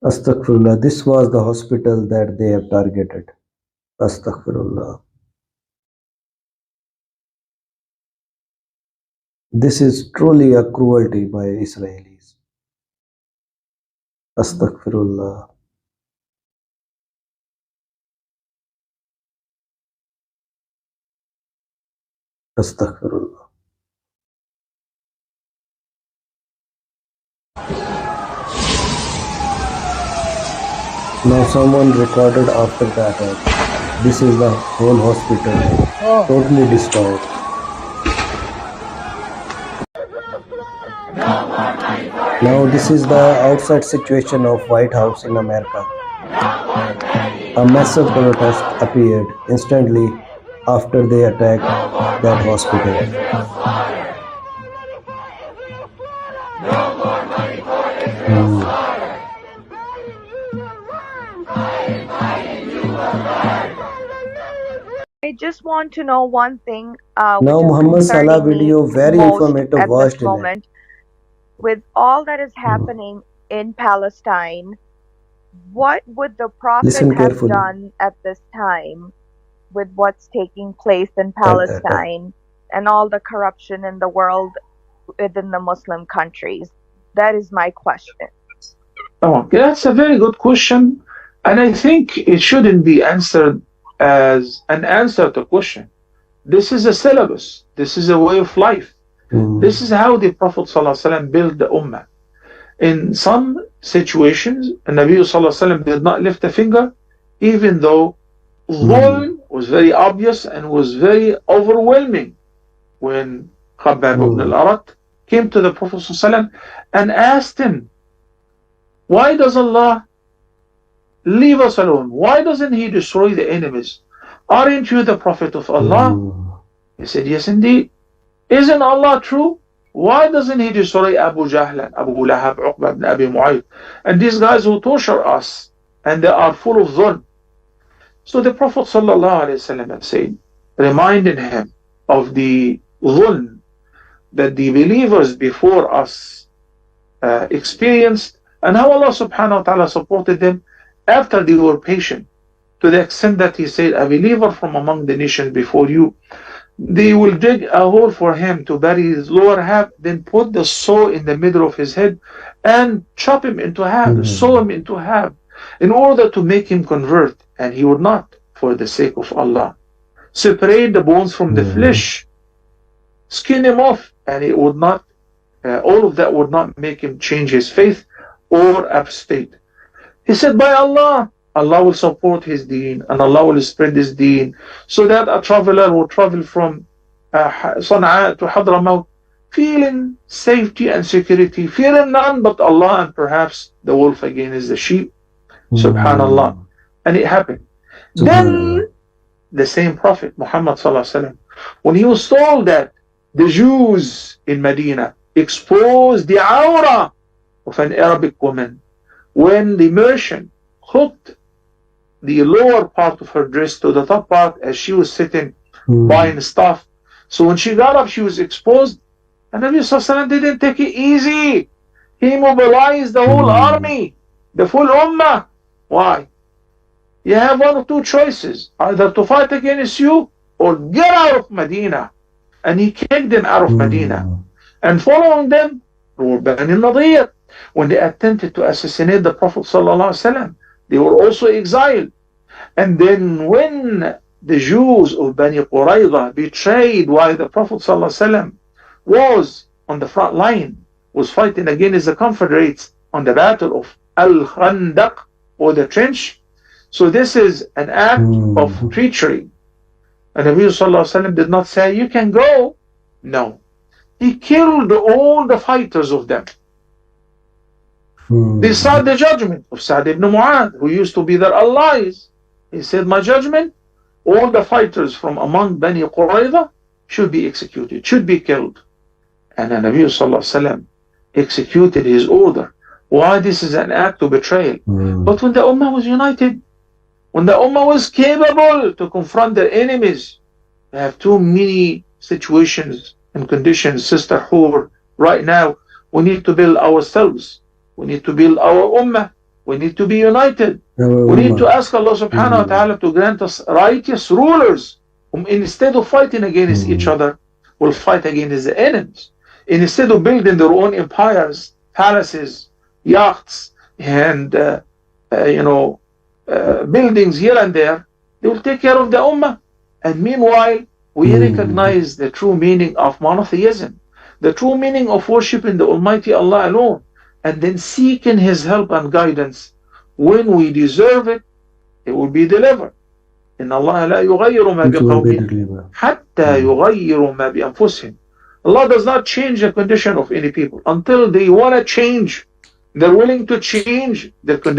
Astaghfirullah. This was the hospital that they have targeted. Astaghfirullah. This is truly a cruelty by Israelis. Astaghfirullah. Astaghfirullah. Now someone recorded after the attack. This is the whole hospital, totally destroyed. Now this is the outside situation of White House in America. A massive protest appeared instantly after they attacked that hospital. I just want to know one thing. Now which is Muhammad Salah concerning me video very most informative. at Watched this it. moment. With all that is happening in Palestine, what would the Prophet Listen have carefully. done at this time with what's taking place in At that time. Palestine and all the corruption in the world within the Muslim countries? That is my question. Oh, that's a very good question. And I think it shouldn't be answered as an answer to a question. This is a syllabus. This is a way of life. This is how the Prophet ﷺ built the Ummah. In some situations, the Nabi ﷺ did not lift a finger, even though dhulm was very obvious and was very overwhelming. When Khabbab ibn al-Arat came to the Prophet ﷺ and asked him, why does Allah leave us alone? Why doesn't He destroy the enemies? Aren't you the Prophet of Allah? He said, yes indeed. Isn't Allah true? Why doesn't He destroy Abu Jahl and Abu Lahab, Uqba ibn Abi Mu'ayt, and these guys who torture us, and they are full of dhulm? So the Prophet ﷺ said, reminding him of the dhulm that the believers before us experienced, and how Allah subhanahu wa ta'ala supported them after they were patient, to the extent that He said, a believer from among the nations before you, they will dig a hole for him to bury his lower half, then put the saw in the middle of his head and chop him into half, saw him into half, in order to make him convert. And he would not, for the sake of Allah, separate the bones from the flesh, skin him off, and it would not, all of that would not make him change his faith or apostate. He said, by Allah, Allah will support His deen, and Allah will spread His deen, so that a traveler will travel from Sana'a to Hadramaut, feeling safety and security, fearing none but Allah, and perhaps the wolf again is the sheep. Subhanallah. And it happened. Then the same Prophet Muhammad ﷺ, when he was told that the Jews in Medina exposed the aura of an Arabic woman, when the merchant hooked the lower part of her dress to the top part as she was sitting buying stuff, so when she got up she was exposed, and Nabi ﷺ didn't take it easy. He mobilized the whole army, the full ummah. Why? You have one of two choices, either to fight against you or get out of Medina. And he kicked them out of Medina. And following them were Bani Nadir. When they attempted to assassinate the Prophet ﷺ, they were also exiled. And then when the Jews of Bani Qurayza betrayed while the Prophet ﷺ was on the front line, was fighting against the Confederates on the battle of Al-Khandaq, or the trench. So this is an act of treachery. And the Nabi ﷺ did not say, you can go. No. He killed all the fighters of them. They saw the judgment of Sa'd ibn Mu'adh, who used to be their allies. He said, my judgment, all the fighters from among Bani Qurayza should be executed, should be killed. And the Nabi ﷺ executed his order. Why? This is an act of betrayal. But when the Ummah was united, when the Ummah was capable to confront their enemies, we have too many situations and conditions, Sister Hur, right now, We need to build ourselves. We need to build our ummah. We need to be united. We need to ask Allah subhanahu wa ta'ala to grant us righteous rulers whom instead of fighting against each other, will fight against the enemies. Instead of building their own empires, palaces, yachts, and buildings here and there, they will take care of the ummah. And meanwhile, we recognize the true meaning of monotheism, the true meaning of worshiping the Almighty Allah alone, and then seeking His help and guidance. When we deserve it, it will be delivered. إن الله لا يغير ما بقوم حتى يغيروا ما بأنفسهم. Allah does not change the condition of any people until they want to change. They're willing to change their condition.